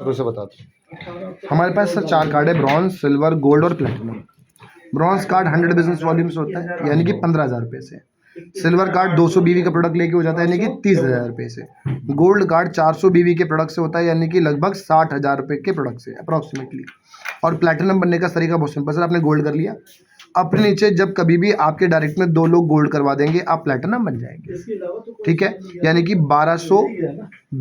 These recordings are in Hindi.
तो उसे बताते हैं। हमारे पास सर 4 कार्ड है, ब्रॉन्ज, सिल्वर, गोल्ड और platinum. Bronze card 100 business volume से होता है, यानी कि 15,000 रुपये से। सिल्वर कार्ड 200 बीवी का प्रोडक्ट लेके हो जाता है, यानी कि 30,000 रुपये से। गोल्ड कार्ड 400 बीवी के प्रोडक्ट से होता है, यानी कि लगभग 60,000 रुपये के प्रोडक्ट से अप्रॉक्सीमेटली। और प्लेटिनम बनने का तरीका बहुत सिंपल सर, आपने गोल्ड कर लिया, अपने नीचे जब कभी भी आपके डायरेक्ट में 2 लोग गोल्ड करवा देंगे, आप प्लेटिनम बन जाएंगे। ठीक है, यानी कि 1200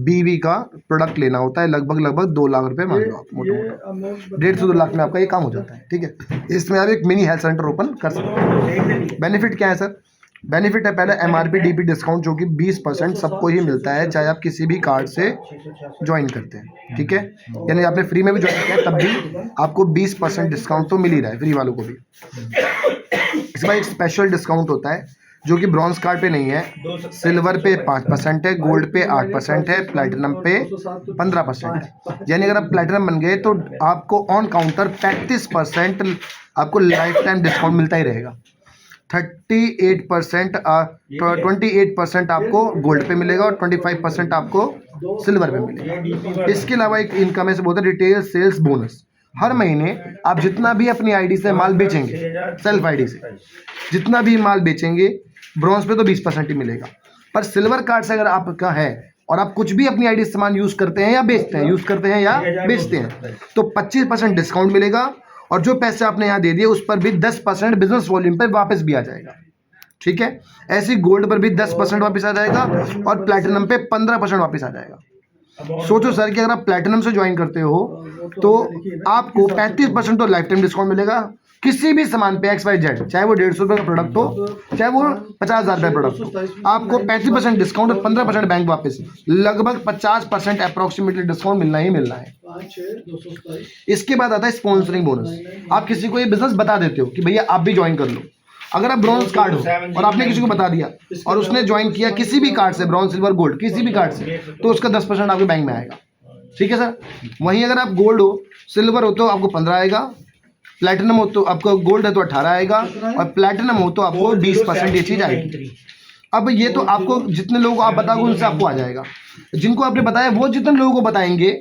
बीवी का प्रोडक्ट लेना होता है, लगभग 2 लाख रुपए मान लो आप, मोटा मोटा 1.5 से 2 लाख में आपका ये काम हो जाता है। ठीक है, इसमें आप एक मिनी हेल्थ सेंटर ओपन कर सकते हैं। बेनिफिट क्या है सर? बेनिफिट है पहले MRP DP डिस्काउंट, जो कि 20% सबको ही मिलता है, चाहे आप किसी भी कार्ड से ज्वाइन करते हैं। ठीक है, यानी आपने फ्री में भी ज्वाइन किया तब भी आपको 20% डिस्काउंट तो मिल ही रहा है फ्री वालों को भी। इसके बाद एक स्पेशल डिस्काउंट होता है जो कि ब्रॉन्ज कार्ड पे नहीं है, सिल्वर पे 5% है, गोल्ड पे 8% है, प्लेटिनम पे 15% है। यानी अगर आप प्लेटिनम बन गए तो आपको ऑन काउंटर 35% आपको लाइफ टाइम डिस्काउंट मिलता ही रहेगा। 28% आपको गोल्ड पे मिलेगा और 25% आपको सिल्वर पे मिलेगा। इसके अलावा एक इनकम है, बोलते हैं रिटेल सेल्स बोनस। हर महीने आप जितना भी अपनी आईडी से माल बेचेंगे, सेल्फ आईडी से जितना भी माल बेचेंगे, ब्रॉन्ज पे तो 20% ही मिलेगा, पर सिल्वर कार्ड से अगर आपका है और आप कुछ भी अपनी आईडी से सामान यूज करते हैं या बेचते हैं, बेचते हैं, तो 25% डिस्काउंट मिलेगा। और जो पैसे आपने यहाँ दे दिए उस पर भी 10% बिजनेस वॉल्यूम पर वापस भी आ जाएगा। ठीक है, ऐसी गोल्ड पर भी 10% वापस आ जाएगा और प्लैटिनम पे 15% वापस आ जाएगा। सोचो सर कि अगर आप प्लैटिनम से ज्वाइन करते हो तो आपको 35% तो लाइफ टाइम डिस्काउंट मिलेगा किसी भी सामान पे XYZ, चाहे वो 150 रुपये का प्रोडक्ट हो, चाहे वो 50,000 रुपये प्रोडक्ट हो, आपको 35% डिस्काउंट और 15% बैंक वापस, लगभग 50% अप्रॉक्सीमेटली डिस्काउंट मिलना ही मिलना है। इसके बाद आता है स्पॉन्सरिंग बोनस। आप किसी को ये बिजनेस बता देते हो कि भैया आप भी ज्वाइन कर लो। अगर आप ब्रॉन्ज कार्ड हो और आपने किसी को बता दिया और उसने ज्वाइन किया किसी भी कार्ड से, ब्रॉन्ज, सिल्वर, गोल्ड, किसी भी कार्ड से, तो उसका 10% आपके बैंक में आएगा। ठीक है सर। वहीं अगर आप गोल्ड हो, सिल्वर हो तो आपको 15 आएगा, प्लैटिनम हो तो आपको, गोल्ड है तो 18 आएगा, और प्लैटिनम हो तो आपको 20% ये चीज आएगी। अब ये तो आपको जितने लोगों को आप बताओगे उनसे आपको आ जाएगा, जिनको आपने बताया वो जितने लोगों को बताएंगे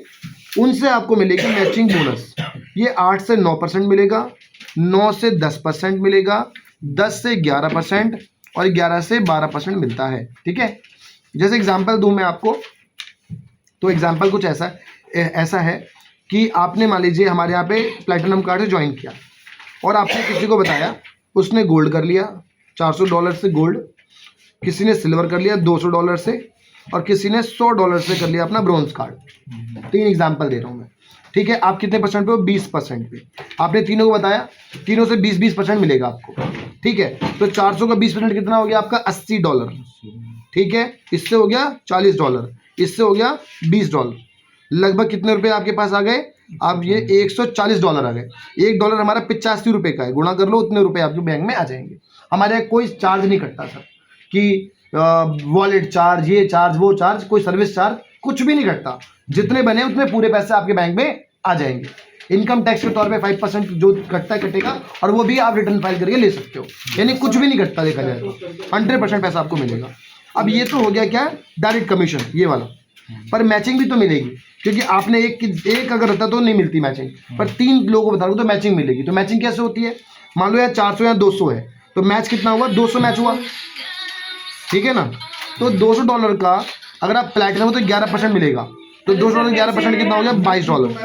उनसे आपको मिलेगी मैचिंग बोनस। ये 8 से 9% मिलेगा, 9 से 10% मिलेगा, 10 से 11% और 11 से 12% मिलता है। ठीक है, जैसे एग्जांपल दूं मैं आपको, तो एग्जांपल कुछ ऐसा है कि आपने मान लीजिए हमारे यहाँ पे प्लैटिनम कार्ड से ज्वाइन किया और आपने किसी को बताया, उसने गोल्ड कर लिया $400 से गोल्ड, किसी ने सिल्वर कर लिया $200 से, और किसी ने $100 से कर लिया अपना ब्रॉन्ज कार्ड। 3 एग्जांपल दे रहा हूँ मैं। ठीक है, आप कितने परसेंट पे हो? 20% पे। आपने तीनों को बताया, तीनों से 20% मिलेगा आपको। ठीक है, तो 400 का 20% कितना हो गया आपका? $80। ठीक है, इससे हो गया $40, इससे हो गया $20, लगभग कितने रुपए आपके पास आ गए? अब ये $140 आ गए। $1 हमारा 85 रुपये का है, गुणा कर लो, उतने रुपए आपके बैंक में आ जाएंगे। हमारे यहाँ कोई चार्ज नहीं कटता सर कि वॉलेट चार्ज, ये चार्ज, वो चार्ज, कोई सर्विस चार्ज, कुछ भी नहीं कटता। जितने बने उतने पूरे पैसे आपके बैंक में आ जाएंगे। इनकम टैक्स के तौर पे 5% जो कटता है कटेगा, और वो भी आप रिटर्न फाइल करके ले सकते हो, यानी कुछ भी नहीं कटता देखा जाए तो 100% पैसा आपको मिलेगा। अब ये तो हो गया क्या? डायरेक्ट कमीशन, ये वाला। पर मैचिंग भी तो मिलेगी, क्योंकि आपने एक अगर रहता तो नहीं मिलती मैचिंग, पर 3 लोगों को बता रहा हूं तो मैचिंग मिलेगी। तो मैचिंग कैसे होती है? मान लो यार 400 या 200 है, तो मैच कितना हुआ? 200 मैच हुआ। ठीक है ना, तो $200 का अगर आप प्लैटिनम हो तो 11% मिलेगा, तो $200 11% कितना हो गया? $22।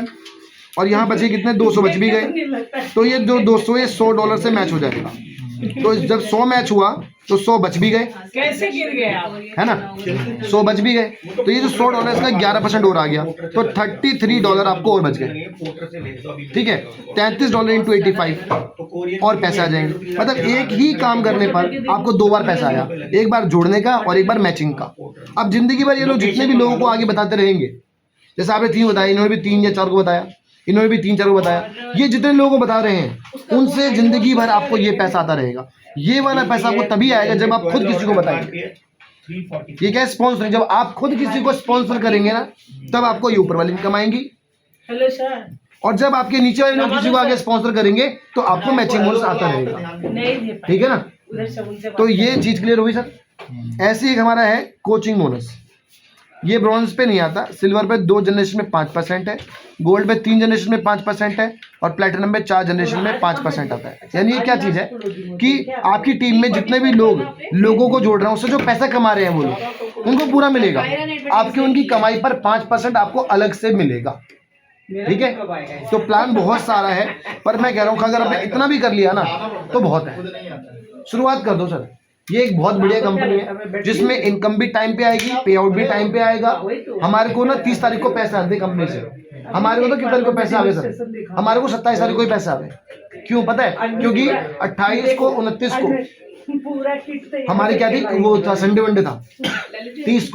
और यहाँ बचे कितने? 200 बच भी गए, तो ये जो 200 ये $100 से मैच हो जाएगा। तो जब 100 मैच हुआ तो 100 बच भी गए, कैसे गिर गए आप, है ना? 100 बच भी गए, तो ये जो $100 का 11% और आ गया, तो $33 आपको और बच गए। ठीक है, $33 इंटू 85 और पैसे आ जाएंगे। मतलब एक ही काम करने पर आपको 2 बार पैसा आया, एक बार जोड़ने का और एक बार मैचिंग का। अब जिंदगी भर ये लोग जितने भी लोगों को आगे बताते रहेंगे, जैसे आपने 3 बताया, इन्होंने भी 3 या 4 को बताया, इन्होंने भी 3-4 को बताया, ये जितने लोगों को बता रहे हैं उनसे जिंदगी भर आपको ये पैसा आता रहेगा। ये वाला पैसा आपको तभी आएगा जब आप खुद किसी को बताएंगे। ये क्या है? स्पॉन्सर। जब आप खुद किसी को स्पॉन्सर करेंगे ना, तब आपको ये ऊपर वाली इनकम आएंगी। Hello sir. और जब आपके नीचे वाले लोग किसी को आगे स्पॉन्सर करेंगे तो आपको मैचिंग बोनस आता रहेगा। ठीक है ना? तो ये चीज क्लियर हुई सर। ऐसे ही हमारा है कोचिंग बोनस। ये ब्रॉन्ज पे नहीं आता, सिल्वर पे 2 जनरेशन में 5% है, गोल्ड पे 3 जनरेशन में 5% है और प्लेटिनम में 4 जनरेशन में 5% आता है। यानी ये क्या चीज़ है कि आपकी टीम में जितने भी लोगों को जोड़ रहे हैं, उससे जो पैसा कमा रहे हैं वो लोग, उनको पूरा मिलेगा। आपकी उनकी कमाई पर 5% आपको अलग से मिलेगा। ठीक है, तो प्लान बहुत सारा है, पर मैं कह रहा हूँ कि अगर आपने इतना भी कर लिया ना तो बहुत है। शुरुआत कर दो सर। ये एक बहुत बढ़िया कंपनी है जिसमें इनकम भी टाइम पे आएगी, पे आउट भी टाइम पे आएगा। हमारे को ना 30 तारीख को पैसा आते कंपनी से। हमारे को तो किस तारीख को पैसा आवे सर? हमारे को 27 तारीख को ही पैसा आवे। क्यों पता है? क्योंकि 28 को 29 को हमारी क्या थी, वो था संडे वनडे था, 30 को